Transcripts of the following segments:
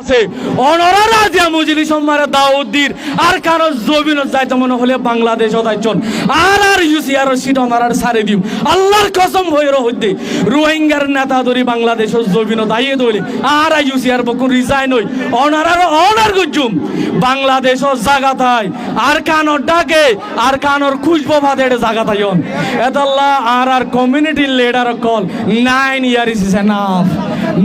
আছে অনরা রাজিয়া মজলিস মারে দাউদ্দির আর কারো জমিন যাইতে মনে হলে বাংলাদেশ দাইছন আর ইউসিআর সিট অনারার সারে দিম আল্লাহর কসম হইরো হইতে রোহিঙ্গার নেতা ধরি বাংলাদেশ জমিন দাইয়ে দইলে আর ইউসিআর বকুন রিজাইন হই অনারার অনার গুজুম বাংলাদেশ জাগাতায় আর কানর ডাকে আর কানর খুঁজবো ভাদের জাগাতায়ন এদাল্লাহ আর community leader call 9 years is enough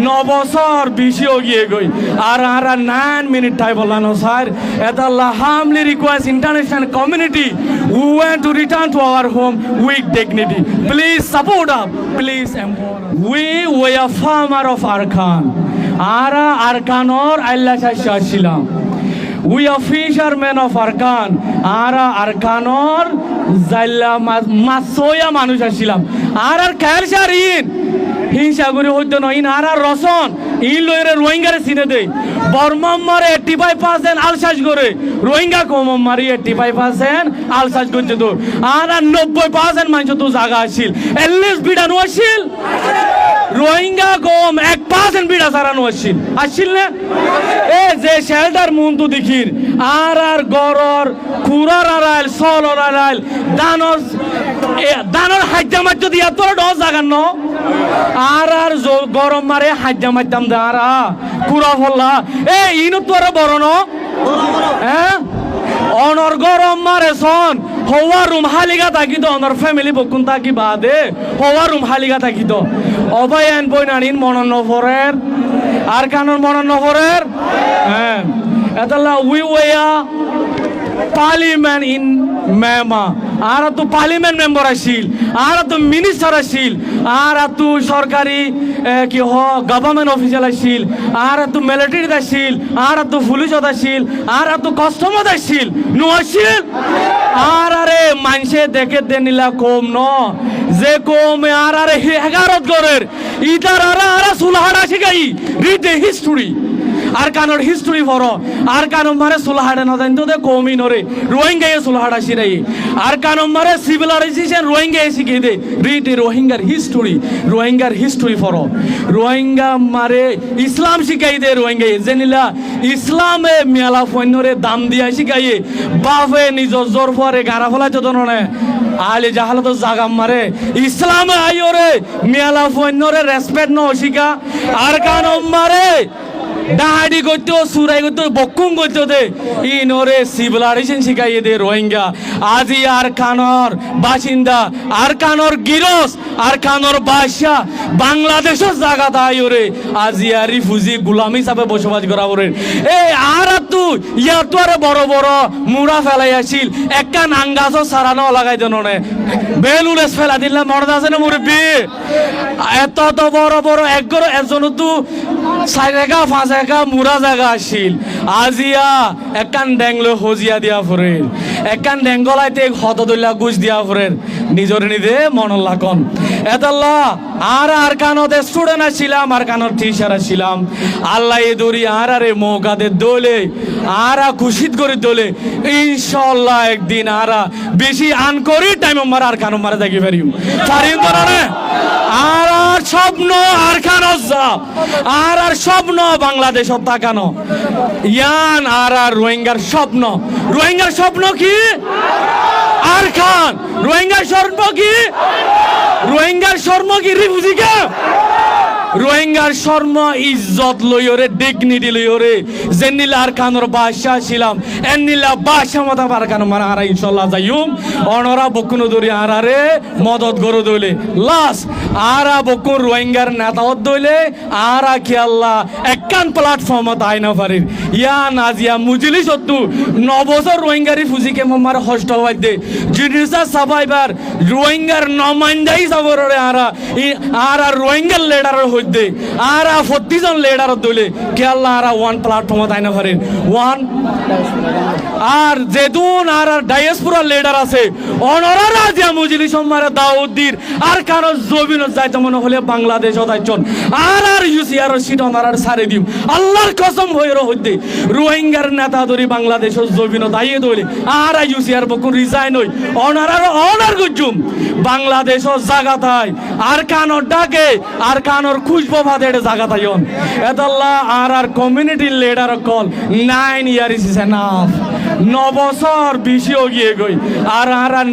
9 বছর বেশি গিয়ে গই আর 9 মিনিট টাই বললানো স্যার এদাল্লাহ হামলি request international community who want to return to our home with dignity. Please support us. Please empower us. We were farmer of Arkan. Ara Arkanor Allah Shashilam. We are fishermen of Arkan. Ara Arkanor Zalla Masoya Manusha Shilam. Ara Kalsharin. হিংসাগুরি হইতো নয় আর Roston ই লইরে রোহিঙ্গারে চিনে দেয় বর্মা মারে 85% আলসাজ করে রোহিঙ্গা কম মারি 85% আলসাজ করছে তো আর 90% মানুষ তো জায়গা আসছিল এলিস্ট বিড়ানো আসছিল রোহিঙ্গা কম 1% বিড়া সারানো আসছিল না এ যে শেল্টার মন তো দেখির আর গরর কুরার আড়াইল সলর আড়াইল দানর হাজ্জা মাত্র দিয়া তোর ডস জাগান ন আর গরম মারে হাজ্জা মারতাম দে আর কুড়া ফল্লা এ ইনো তোর বড় ন হ্যাঁ অনর গরম মারে সন হওয়া রুম হালিগা থাকিত অনর ফ্যামিলি বকুন থাকি বাদে হওয়া রুম হালিগা থাকিত অবাই আইন বই নানিন মনন নফরের আর কানর মনন নফরের হ্যাঁ এতাল্লা উই ওয়া পার্লিমেন্ট ইন মেমা আর তো পার্লিমেন্ট মেম্বার আসিল আর তো মিনিস্টার আসিল আর তো সরকারি কি হ গভর্নমেন্ট অফিসিয়াল আসিল আর তো মিলিটারি আসিল আর তো পুলিশ আসিল আর তো কাস্টমার আসিল নো আসিল আর আরে মানুষে দেখে দেনিলা কম ন যে কমে আর আরে 11 গরের ইদার আর সুলহাড়া শিখাই রিড দ্য হিস্টরি আর কানোর হিস্টরি ফরো আর কানো মারে সুলহাড়া না জানতো দে কমি নরে রোহিঙ্গায়ে সুলহাড়া শিরাই আর কানো মারে সিভিলাইজেশন রোহিঙ্গায়ে শিখে দে রিড রোহিঙ্গার হিস্টরি ফরো রোহিঙ্গা মারে ইসলাম শিখাই দে রোহিঙ্গায়ে জেনিলা ইসলামে মেলা ফন্যরে দাম দিয়া শিখাইয়ে বাপে নিজ জোর ফরে গারা ফলাই তো ননে আলে জাহালত জাগাম মারে ইসলামে আইওরে মেলা ফন্যরে রেসপেক্ট ন শিখা আর কানো মারে ডাহাডি করতে সুরাই করতে বকুং করতে দে ইনরে সিভিলাইজেশন শিখাইয়ে দে রোহিঙ্গা আজি আর কানর বাসিন্দা আর কানর গিরস আর কানর বাদশা বাংলাদেশের জায়গা তাইরে আজি আর রিফিউজি গোলামি হিসাবে বসবাস করা বলে এই আর তু ইয়া তো আর বড় বড় মুড়া ফেলাই আসিল একটা নাঙ্গাছ সারানো লাগাই দেন নে বেলুলেস ফেলা দিলাম মনে আছে না মুরব্বি এত তো বড় বড় একজন তো 4 জায়গা 5 জায়গা মুরা জায়গা আসিল আজিয়া একান ডেংলো হজিয়া দিয়া ফরে একান ডেঙ্গলাইতে হতদুল্লাহ গুজ দিয়া ফরে নিজরে নিজে মন লাকন এতাল্লাহ আর কানতে স্টুডেন্ট আসছিলাম আর কানর টিচার আসছিলাম আল্লাহ এ দরি আর আরে মৌকাতে দোলে আর খুশিত করে দোলে ইনশাআল্লাহ একদিন আর বেশি আন করি টাইম মার আর কানো মারা দেখি পারিম তো না আর স্বপ্ন আর কানো যা আর স্বপ্ন বাংলাদেশ তাকানো ইয়ান আর রোহিঙ্গার স্বপ্ন কি আর খান রোহিঙ্গার স্বপ্ন কি রিফিউজি কে রোহিঙ্গার শর্ম ইজ্জত লইরে ডিগনিটি লইরে জেনিলা আর কানর বাদশা ছিলাম এনিলা বাদশা মত আর কান মারা আর ইনশাআল্লাহ যাইম অনরা বকুন দরি আরারে মদত গরো দইলে লাস আরা বকুন রোহিঙ্গার নেতা দইলে আরা কি আল্লাহ একখান প্ল্যাটফর্ম তাই না পারির ইয়া নাজিয়া মুজলিস তু 9 বছর রোহিঙ্গারি ফুজিকে মার হস্ট হওয়াই দে জিনিসা সাবাইবার রোহিঙ্গার নমাইন্দাই সাবরে আরা রোহিঙ্গার লিডার দে আর 40 জন লিডার দলে কে আল্লাহ আর ওয়ান প্ল্যাটফর্ম তাই না পারেন ওয়ান আর যেদুন আর ডায়াসপোরা লিডার আছে অনরা রাজিয়া মজলিস মারে দাউদ্দির আর কারো জমিন যাইতে মনে হলে বাংলাদেশ দাইছন আর ইউসিআর সিট অনার সারে দিম আল্লাহর কসম হইরো হইতে রোহিঙ্গার নেতা ধরি বাংলাদেশের জমিন দাইয়ে দইলে আর ইউসিআর বকুন রিজাইন হই অনার গুজুম বাংলাদেশের জায়গা তাই আর কানর ডাকে আর কানর খুঁজবো ভাতে এটা জায়গা তাইন এদাল্লাহ আর community leader call 9 years is enough 9 বছর বেশিও গিয়ে গই আর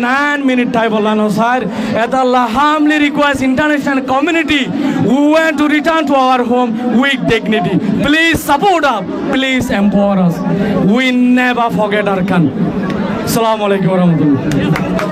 9 মিনিট টাই বললাম স্যার এদাল্লাহ হামলি request international community we want to return to our home with dignity. Please support us. Please empower us. We never forget our country. Assalamu alaikum warahmatullahi.